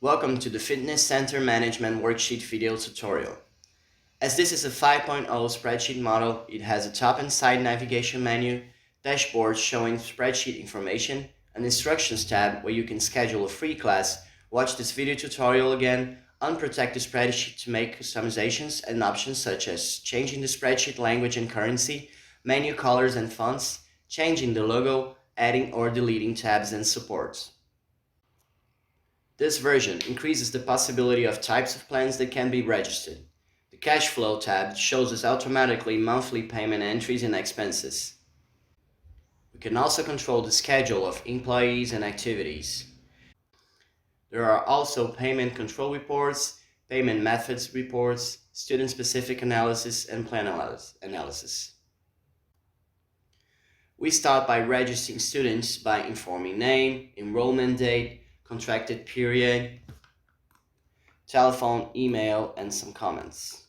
Welcome to the Fitness Center Management Worksheet video tutorial. As this is a 5.0 spreadsheet model, it has a top and side navigation menu, dashboard showing spreadsheet information, an instructions tab where you can schedule a free class, watch this video tutorial again, unprotect the spreadsheet to make customizations and options such as changing the spreadsheet language and currency, menu colors and fonts, changing the logo, adding or deleting tabs and supports. This version increases the possibility of types of plans that can be registered. The Cash Flow tab shows us automatically monthly payment entries and expenses. We can also control the schedule of employees and activities. There are also payment control reports, payment methods reports, student-specific analysis, and plan analysis. We start by registering students by informing name, enrollment date, contracted period, telephone, email, and some comments.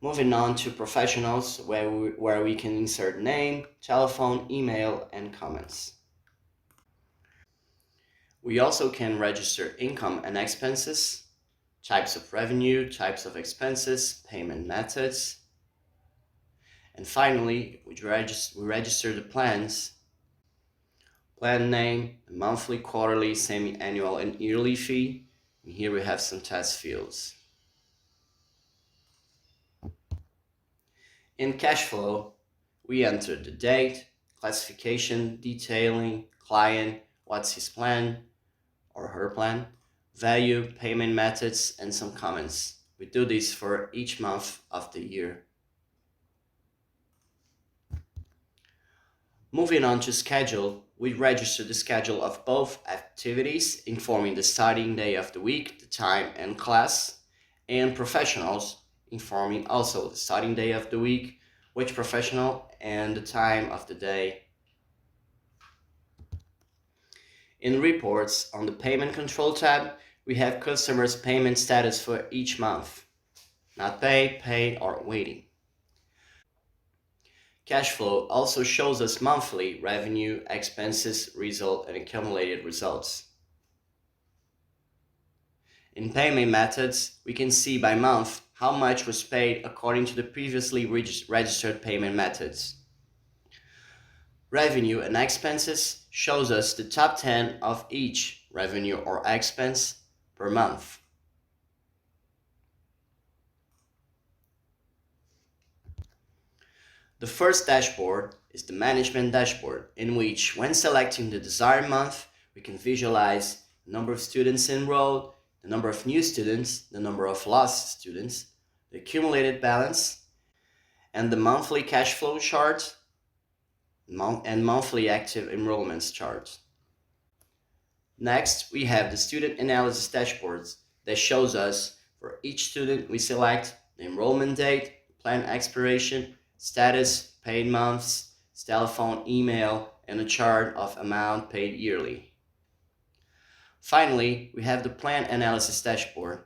Moving on to professionals, where we can insert name, telephone, email, and comments. We also can register income and expenses, types of revenue, types of expenses, payment methods, and finally, we register the plans, plan name, monthly, quarterly, semi-annual, and yearly fee. And here we have some test fields. In cash flow, we enter the date, classification, detailing, client, what's his plan or her plan, value, payment methods, and some comments. We do this for each month of the year. Moving on to schedule, we register the schedule of both activities, informing the starting day of the week, the time and class, and professionals, informing also the starting day of the week, which professional, and the time of the day. In reports, on the payment control tab, we have customers' payment status for each month, not paid, paid, or waiting. Cash flow also shows us monthly revenue, expenses, result, and accumulated results. In payment methods, we can see by month how much was paid according to the previously registered payment methods. Revenue and expenses shows us the top 10 of each revenue or expense per month. The first dashboard is the management dashboard, in which, when selecting the desired month, we can visualize the number of students enrolled, the number of new students, the number of lost students, the accumulated balance, and the monthly cash flow chart and monthly active enrollments chart. Next, we have the student analysis dashboards that shows us for each student we select the enrollment date, plan expiration, status, paid months, telephone, email, and a chart of amount paid yearly. Finally, we have the plan analysis dashboard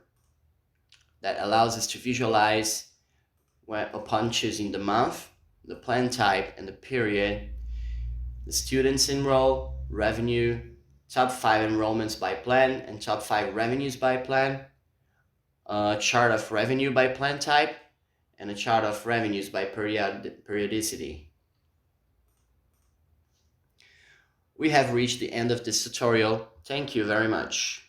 that allows us to visualize upon choosing the month, the plan type, and the period, the students enrolled, revenue, top 5 enrollments by plan and top 5 revenues by plan, a chart of revenue by plan type, and a chart of revenues by periodicity. We have reached the end of this tutorial. Thank you very much.